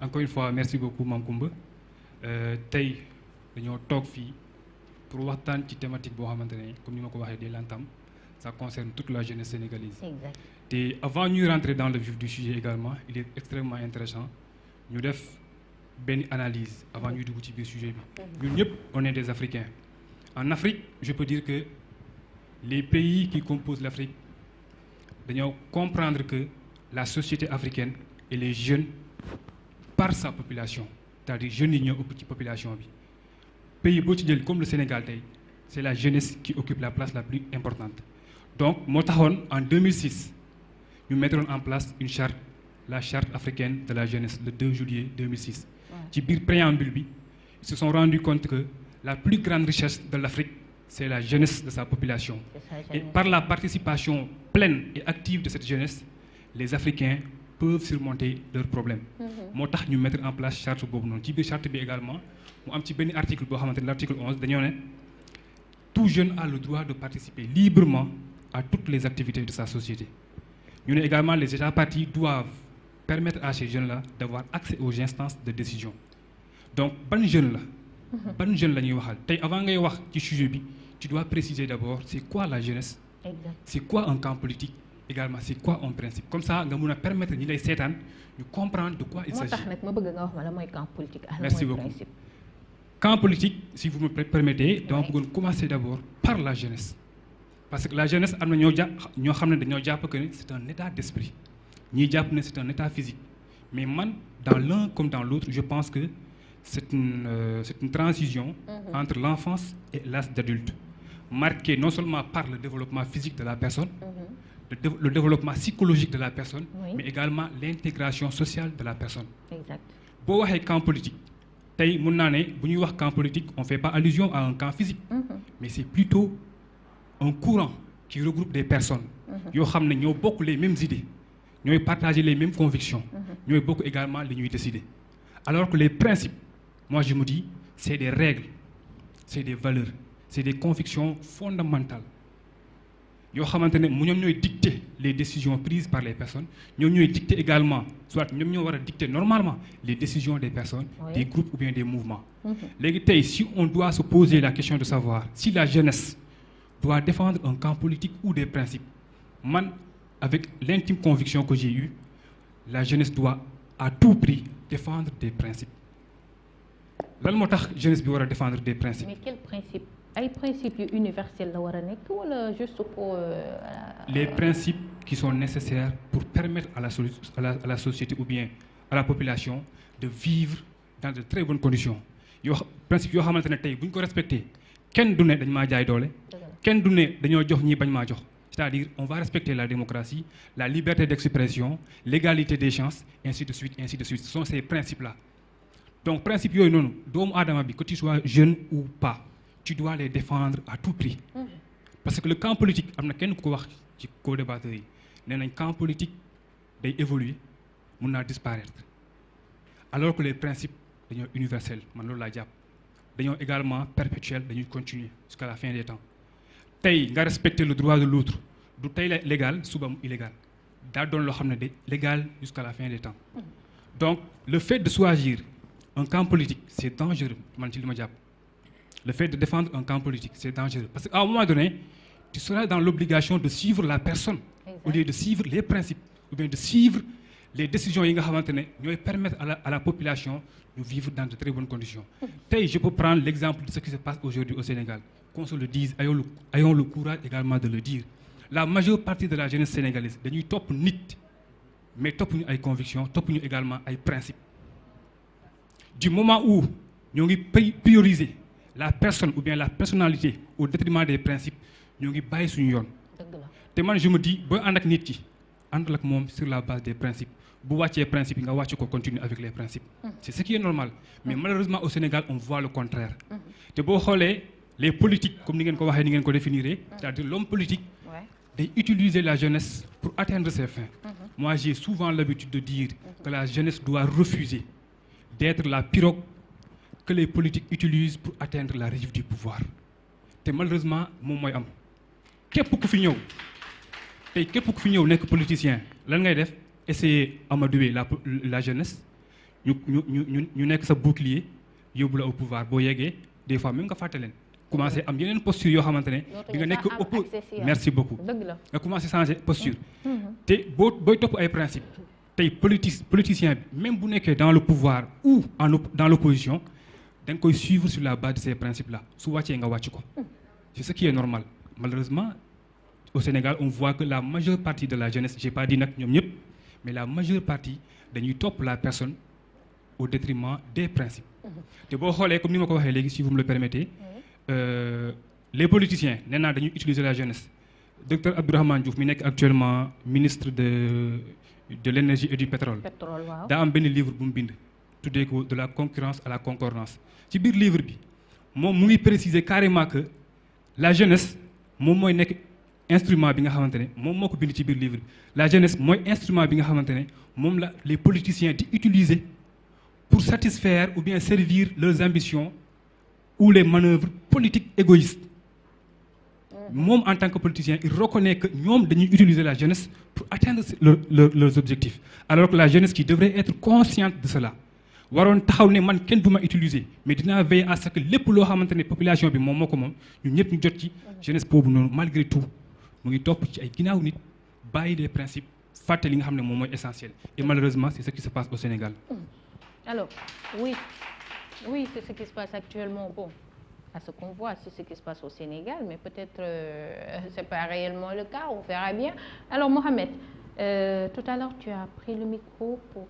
encore une fois merci beaucoup Mame Coumba tey dañoo toog fii pour waxtaan ci thématique boo xamante ne comme ni ma ko waxee dès l'entame ça concerne toute la jeunesse sénégalaise. Exact. Et avant ñuy rentrer dans le vif du sujet également il est extrêmement intéressant ñu def benn analyse avant ñuy dugg ci biir sujet bi. ñun ñëpp on est des Africains. En Afrique je peux dire que les pays qui composent l'Afrique dañoo comprendre que la société africaine et les jeunes par sa population c'est-à-dire jeunes yi ñoo ëpp ci population bi pays boo ci jël comme le Sénégal tey c'est la jeunesse qui occupe la place la plus importante donc moo taxoon en 2006 ñu mettroon en place une charte la charte africaine de la jeunesse le 2 juillet 2006 ci biir préambule bi ils se sont rendus compte que la plus grande richesse de l'Afrique c'est la jeunesse de sa population et par la participation pleine et active de cette jeunesse les Africains peuvent surmonter leurs problèmes moo tax ñu mettre en place charte boobu noonu ci biir charte bi également mu am ci benn article boo xamante ne l'article 11 dañoo ne tout jeune a le droit de participer librement à toutes les activités de sa société ñu ne également les États parties doivent permettre à ces jeunes-là d'avoir accès aux instances de décision donc ban jeune la ñuy waxal tey avant ngay wax ci sujet bi tu dois préciser d'abord c'est quoi la jeunesse. Exact. C'est quoi un camp politique également c'est quoi un principe comme ça nga mun a permettre ñi lay seetaan ñu comprendre de quoi il s'agit. moo tax nag ma bëgg nga wax ma la mooy camp politique. Merci beaucoup. Principe. Camp politique si vous me permettez dama bëggoon commencer d'abord par la jeunesse parce que la jeunesse am na ñoo xam ne dañoo jàpp que c'est un état d'esprit ñii jàpp ne c'est un état physique mais man dans l'un comme dans l'autre je pense que c'est une transition entre l'enfance et l'âge d'adulte marquée non seulement par le développement physique de la personne le développement psychologique de la personne mais également l'intégration sociale de la personne. Exact. boo waxee camp politique tey mun naa ne bu ñuy wax camp politique on fait pas allusion à un camp physique mais c'est plutôt un courant qui regroupe des personnes yoo xam ne ñoo bokk les mêmes idées ñooy partager les mêmes convictions ñooy bokk également li ñuy décider alors que les principes moi je me dis c'est des règles c'est des valeurs c'est des convictions fondamentales yoo xamante ne ñoom ñooy dicter les décisions prises par les personnes ñoom ñooy dicter également soit ñoom ñoo war a dicter normalement les décisions des personnes des groupes ou bien des mouvements léegi tey si on doit se poser la question de savoir si la jeunesse doit défendre un camp politique ou des principes man avec l'intime conviction que j'ai eue la jeunesse doit à tout prix défendre des principes lan moo tax jeunesse bi war a défendre des principes. Mais quel principe ay principes yu universels la war a nekk wala juste pour. Les principes qui sont nécessaires pour permettre à la société ou bien à la population de vivre dans de très bonnes conditions principes yoo xamante ne tey bu ñu ko respecté kenn du ne dañ maa jaay doole. kenn du ne dañoo jox ñi bañ maa jox. C'est-à-dire on va respecter la démocratie la liberté d'expression l'égalité des chances ainsi de suite ce sont ces principes-là donc principes yooyu noonu doomu aadama bi que tu sois jeune ou pas tu dois les défendre à tout prix parce que le camp politique am na kenn ku ko wax ci co-débatteurs yi nee nañ camp politique day évoluer mun naa disparaître alors que les principes dañoo universels man loolu laa jàpp dañoo également perpétuels dañuy continuer jusqu'à la fin des temps tey nga respecter le droit de l'autre du tey la légal suba mu illégal daa doon loo xam ne de légal jusqu'à la fin des temps donc le fait de choisir un camp politique c'est dangereux man ci li ma jàpp le fait de défendre un camp politique c'est dangereux parce qu'à un moment donné tu seras dans l'obligation de suivre la personne au lieu de suivre les principes ou bien de suivre les décisions yi nga xamante ne ñooy permettre à la population de vivre dans de très bonnes conditions tey je peux prendre l'exemple de ce qui se passe aujourd'hui au Sénégal qu'on se le dise ayons le courage également de le dire la majeure partie de la jeunesse sénégalaise dañuy topp nit mais topp ñu ay convictions topp ñu également ay principes du moment où ñoo ngi prioriser la personne ou bien la personnalité au détriment des principes ñoo ngi bàyyi suñu yoon te man je me dis booy ànd ak nit ki àndal ak moom sur la base des principes bu wàccee principe yi nga wàcc ko continuer avec les principes c'est ce qui est normal mais malheureusement au Sénégal on voit le contraire te boo xoolee les politiques comme ni ngeen ko waxee ni ngeen ko définir c'est-à-dire l'homme politique day utiliser la jeunesse pour atteindre ses fins moi j'ai souvent l'habitude de dire que la jeunesse doit refuser d'être la pirogue que les politiques utilisent pour atteindre la rive du pouvoir te malheureusement moom mooy am képp ku fi ñëw nekk politicien lan ngay def essayer amadouer la jeunesse ñu nekk sa bouclier yóbbu la au pouvoir boo yeggee des fois même nga fàtte leen commencé am yeneen posture yoo xamante ne di nga nekk merci beaucoup nga commencé changer posture te booy topp ay principe tey politicien bi même bu nekkee dans le pouvoir ou dans l'opposition da nga koy suivre sur la base de ces principes là su wàccee nga wàcc ko c'est ce qui est normal malheureusement au Sénégal on voit que la majeure partie de la jeunesse j'ai pas dit nag ñoom ñëpp mais la majeure partie dañuy topp la personne au détriment des principes te boo xoolee comme ni ma ko waxee léegi si vous me le permettez les politiciens nee naa dañuy utiliser la jeunesse docteur Abdourahmane Diouf mi nekk actuellement ministre de l'énergie et du pétrole daa am benn livre bu mu bind tuddee ko de la concurrence à la concordance ci biir livre bi moom mu ngi préciser carrément que la jeunesse moom mooy nekk instrument bi nga xamante ne moom moo ko bind ci biir livre bi la jeunesse mooy instrument bi nga xamante ne moom la les politiciens di utiliser pour satisfaire ou bien servir leurs ambitions ou les manœuvres politiques égoïstes moom en tant que politicien il reconnaît que ñoom dañuy utiliser la jeunesse pour atteindre leurs objectifs alors que la jeunesse qui devrait être consciente de cela waroon taxaw ne man kenn du ma utiliser mais dinaa veiller à ce que lépp loo xamante ne population bi moom moo ko moom ñun ñëpp ñu jot ci jeunesse boobu noonu malgré tout mu ngi topp ci ay ginnaaw nit bàyyi des principes fàtte li nga xam ne moom mooy essentiel et malheureusement c'est ce qui se passe au Sénégal. Alors oui c'est ce qui se passe actuellement bon à ce qu'on voit c'est ce qui se passe au Sénégal mais peut-être c'est pas réellement le cas on verra bien alors Mohamed tout à l'heure tu as pris le micro pour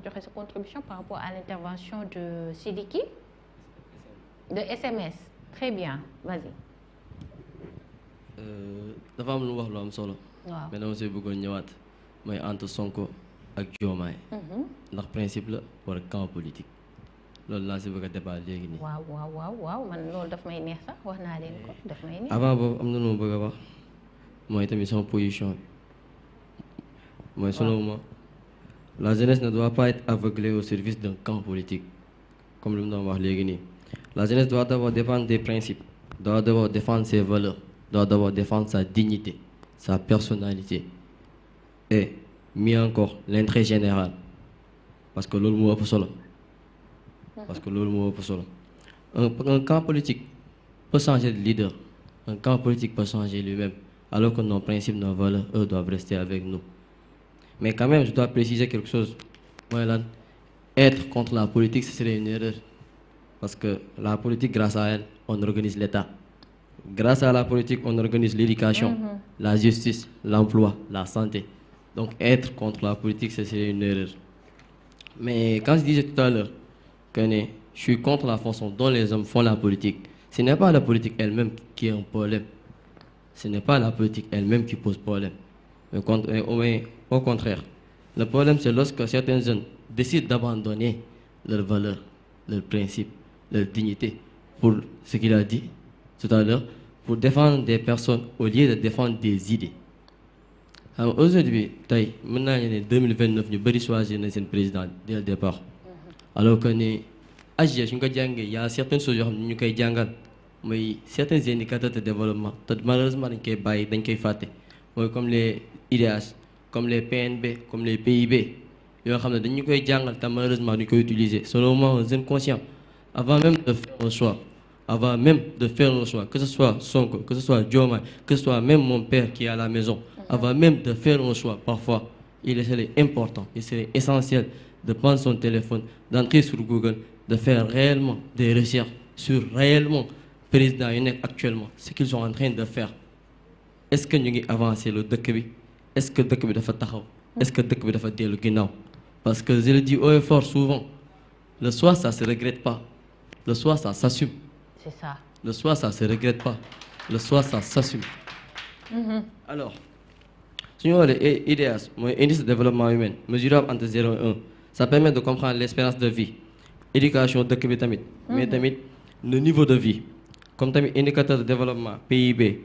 joxe sa contribution par rapport à l'intervention de Sidiki de SMS très bien vas-y. dafa am lu wax lu am solo. waaw mais dama see bëggoon ñëwaat mooy entre Sonko ak Diomaye. ndax principe la wala camp politique loolu laa si bëgg a débat léegi nii. waaw man loolu daf may neex sax wax naa leen ko daf may neex. avant boobu am na lu ma bëgg a wax mooy tamit sama position bi mooy selon moi la jeunesse ne doit pas être aveuglée au service d'un camp politique comme lu mu doon wax léegi nii la jeunesse doit d'abord défendre des principes doit d'abord défendre ses valeurs. doit d'abord défendre sa dignité, sa personnalité et mieux encore l'intérêt général parce que loolu moo ëpp solo un camp politique peut changer de leader un camp politique peut changer lui-même alors que nos principes nos valeurs eux doivent rester avec nous mais quand même je dois préciser quelque chose mooy lan être contre la politique ce serait une erreur parce que la politique grâce à elle on organise l'État. Grâce à la politique, on organise l'éducation, la justice, l'emploi, la santé. Donc être contre la politique, c'est une erreur. Mais quand je disais tout à l'heure que je suis contre la façon dont les hommes font la politique, ce n'est pas la politique elle-même qui est un problème. Ce n'est pas la politique elle-même qui pose problème. Mais au contraire, le problème c'est lorsque certains jeunes décident d'abandonner leurs valeurs, leurs principes, leur dignité pour ce qu'il a dit tout à l'heure, pour défendre des personnes au lieu de défendre des idées. Alors aujourd'hui tey mën naa ne 2029 ñu bëri choisir na seen président dès le départ alors que ne AGE su ñu ko jàngee y a certaines choses yoo xam ne ñu koy jàngal mooy certains indicateurs de développement te malheureusement dañ koy bàyyi dañ koy fàtte mooy comme les IDH comme les PNB comme les PIB yoo xam ne dañu koy jàngal te malheureusement duñ koy utiliser selon moi un jeune conscient avant même de faire un choix que ce soit Sonko, que ce soit Diomaye, que ce soit même mon père qui est à la maison, avant même de faire un choix, parfois, il serait important, il serait essentiel de prendre son téléphone, d'entrer sur Google, de faire réellement des recherches sur réellement président yi nekk actuellement, ce qu'ils sont en train de faire. Est-ce que ñu ngi avancer le dëkk bi? Est-ce que dëkk bi dafa taxaw? Est-ce que dëkk bi dafa dellu ginnaaw? Parce que je le dis haut et fort souvent, le choix ça se regrette pas, le choix ça s'assume. C'est ça. Le choix, ça ne se regrette pas. Le choix, ça s'assume. Alors, si on regarde IDH, indice de développement humain, mesurable entre 0 et 1, ça permet de comprendre l'espérance de vie, éducation de tamit, mais tamit le niveau de vie, comme tamit indicateur de développement, PIB,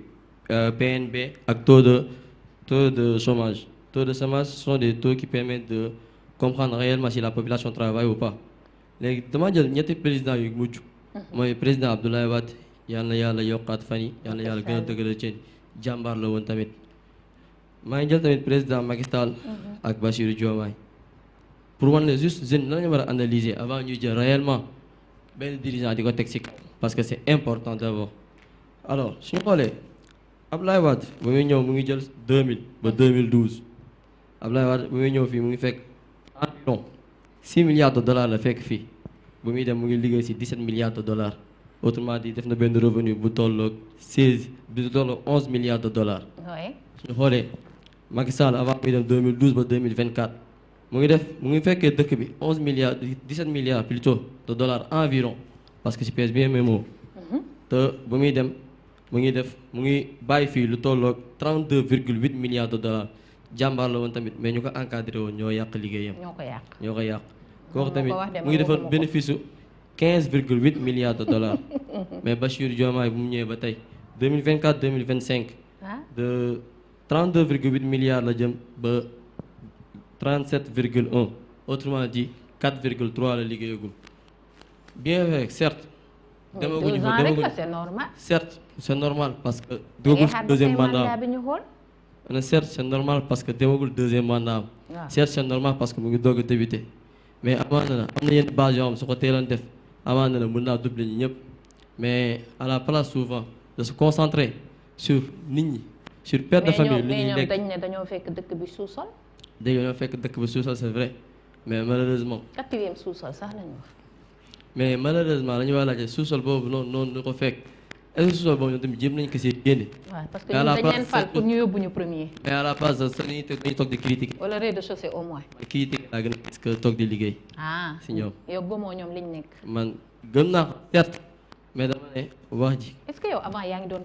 PNB, ak taux de chômage. Taux de chômage sont des taux qui permettent de comprendre réellement si la population travaille ou pas. Léegi dama jël ñetti président yu mujj mooy président Abdoulaye Wade yal na yàlla yokkaat fan yi yal na yàlla gën a dëgëral ci jàmbaar la woon tamit maa ngi jël tamit président Macky Sall ak Bassirou Diomaye pour wane ne juste jeune la ñu war a analyser avant ñuy jël réellement benn dirigeant di ko teg ci kaw parce que c'est important d'abord. alors suñu xoolee Abdoulaye Wade bu muy ñëw mu ngi jël 2000 ba 2012 Abdoulaye Wade bu muy ñëw fii mu ngi fekk environ 6 milliards de dollars la fekk fii bu muy dem mu ngi liggéey ci 17 milliards de dollars autrement dit def na benn revenu bu tolloog 11 milliards de dollars. oui. suñu xoolee Macky Sall avant muy dem 2012 ba 2024 mu ngi fekkee dëkk bi 11 milliards 17 milliards plutôt de dollars environ parce que je pèse bien mes mots. te bu muy dem mu ngi bàyyi fii lu tolloog 32,8 milliards de dollars jàmbaar la woon tamit mais ñu ko encadré woon ñoo yàq liggéeyam. ñoo ko yàq. kooku tamit mu ngi defar bénéfice su 15,8 milliards de dollars mais Bassirou Diomaye bu mu ñëwee ba tey 2024 2025. de 32,8 milliards la jëm ba 37,1 autrement dit 4,3 la liggéeyagum bien vrai certes. demaguñu fa c'est normal. certes c'est normal parce que. demagul deuxième mandat am certes c'est normal parce que demagul deuxième mandat am. certes c'est normal parce que mu ngi doog a débuté mais amaana na am na yenn base yoo xam su ko teeloon def amaana na mën naa doubler ñi ñëpp mais à la place souvent de se concentrer sur nit ñi. sur père de famille lu ñuy nekk mais ñoom dañ ne dañoo fekk dëkk bi sous-sol. dañoo fekk dëkk bi sous-sol c'est vrai mais malheureusement. 4e sous-sol sax lañu wax. mais malheureusement la ñu war a laajte sous-sol boobu noonu ñu ko fekk est-ce que sous-sol boobu ñoom tamit jéem nañu ko see génne. waaw parce que ñun dañ leen fal pour ñu yóbbu ñu premier. mais à la base sax dañuy toog di critiquer. wala rez-de-chaussée au moins. critiquer laa gën a gis que toog di liggéey. si ñoom yow gëmoo ñoom liñ nekk. man gëm naa ko certes mais dama ne wax ji. est-ce que yow avant yaa ngi doon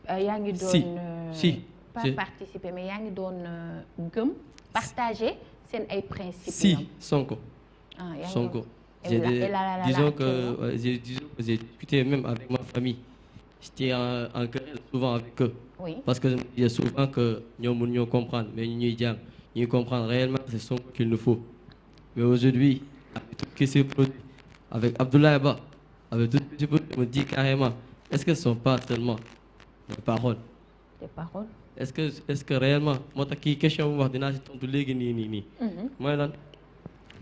yaa ngi doon. si pas participer mais yaa ngi doon gëm partager seen ay principes. si Sonko. Sonko. Disons que j'ai discuté même avec ma famille. J'étais en querelle souvent avec eux. Oui. Parce que je me disais souvent que nous nous comprendre, mais nous comprendre réellement que c'est Sonko qu'il nous faut. Mais aujourd'hui, avec tout ce qui s'est produit, avec Abdoulaye Ba, avec tout ce qui s'est produit, je me dis carrément, est-ce que ce ne sont pas seulement des paroles? Des paroles? Est-ce que réellement, moi, qui question vous dire, je suis tout ni. Moi, là,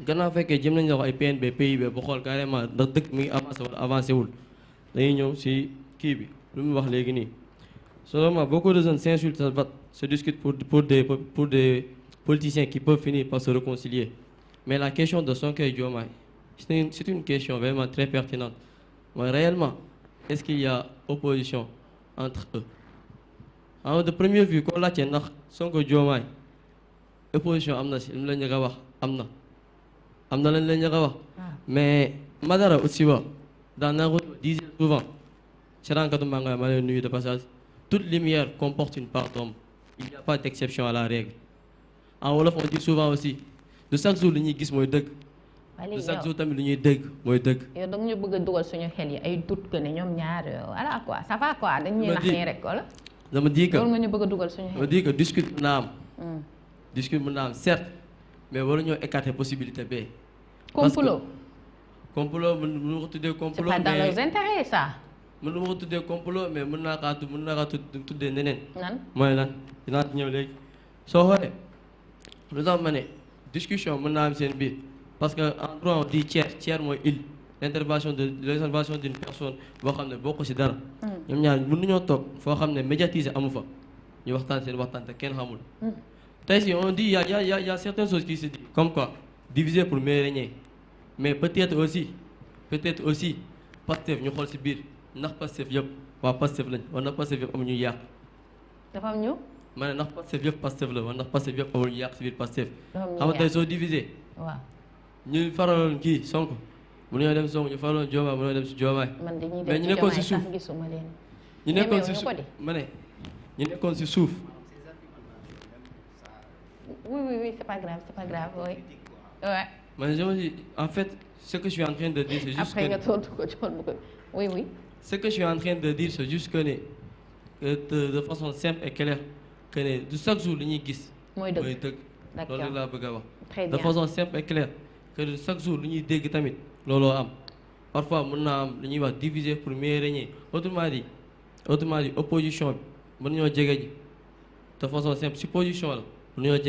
gannaaw fekkee jëm nañu wax ay PNB PIB bu xool carrément ndax dëkk mi ngi avancé wala avancé wul dañuy ñëw si kii bi lu mu wax léegi nii. Seulement beaucoup de jeunes s'insultent, se discutent pour des politiciens qui peuvent finir par se réconcilier. Mais la question de Sonko et Diomaye, c'est une question vraiment très pertinente. Mais réellement, est-ce qu'il y a opposition entre eux? En de première vue, quand on l'a tient ndax Sonko Diomaye opposition am na si lu la ñu wax am na lañ la ñu wax mais Madara aussi wa dans Naruto disait souvent Cherankatu Manga ma leen nuyu de passage, toute lumière comporte une part d'ombre. Il n'y a pas d'exception à la règle. En wolof on dit souvent aussi de chaque jour li ñuy gis mooy dëgg. de chaque jour tamit li ñuy dégg mooy dëgg. yow da nga ñu bëgg a dugal suñu xel yi ay doute que ne ñoom ñaar voilà quoi ça va quoi dañuy nax nii rek wala. dama di que loolu nga ñu bëgg a dugal suñu xel. dama di que discute mën naa am. discute mën naa am certes mais waruñoo écarter possibilité bee. complot. complot mën ko tuddee complot. c'est pas dans leurs intérêts ça. mën na ma ko tuddee complot mais mën naa kaa tuddee neneen. nan mooy lan dinaa ci ñëw léegi. soo xoolee lu tax ma ne discussion mën naa am seen biir parce que en droit on dit tiers mooy il l'intervention d'une personne boo xam ne bokk ci dara. ñoom ñaar mën nañoo toog foo xam ne médiatiser amu fa ñu waxtaan seen waxtaan te kenn xamul. tey si on dit y a certaines choses qui se disent comme quoi diviser pour mieux régner mais peut-être aussi Pastef ñu xool ci biir ndax Pastef yëpp waa Pastef lañ wala ndax Pastef yëpp amuñu yàq. dafa am ñu. ma ne ndax Pastef yëpp Pastef la wala ndax Pastef yëpp amuñu yàq ci biir Pastef. xam nga tey soo diviser. waaw ñu faraloon kii Sonko mu ñoo dem Sonko ñu faraloon Diomaye mu ñoo dem ci Diomaye. man dañuy mais ñu nekkoon ci suuf gisuma leen. ñu nekkoon ci suuf ma ne ñu nekkoon ci suuf. oui c'est pas grave oui. ouais. Mais je me dis, en fait, ce que je suis en train de dire, c'est juste oui. Ce que je suis en train de dire, c'est juste que de façon simple et claire, que de chaque jour, nous avons de façon simple et claire, que de chaque jour, nous avons parfois, nous avons divisé pour mieux régner. Autrement dit, opposition, nous avons de façon simple, supposition, nous avons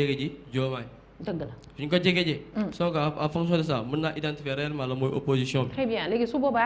Diomaye. dëgg la. suñ ko jegee en fonction de ça mën naa identifier réellement la mooy opposition bi. très bien léegi su boobaa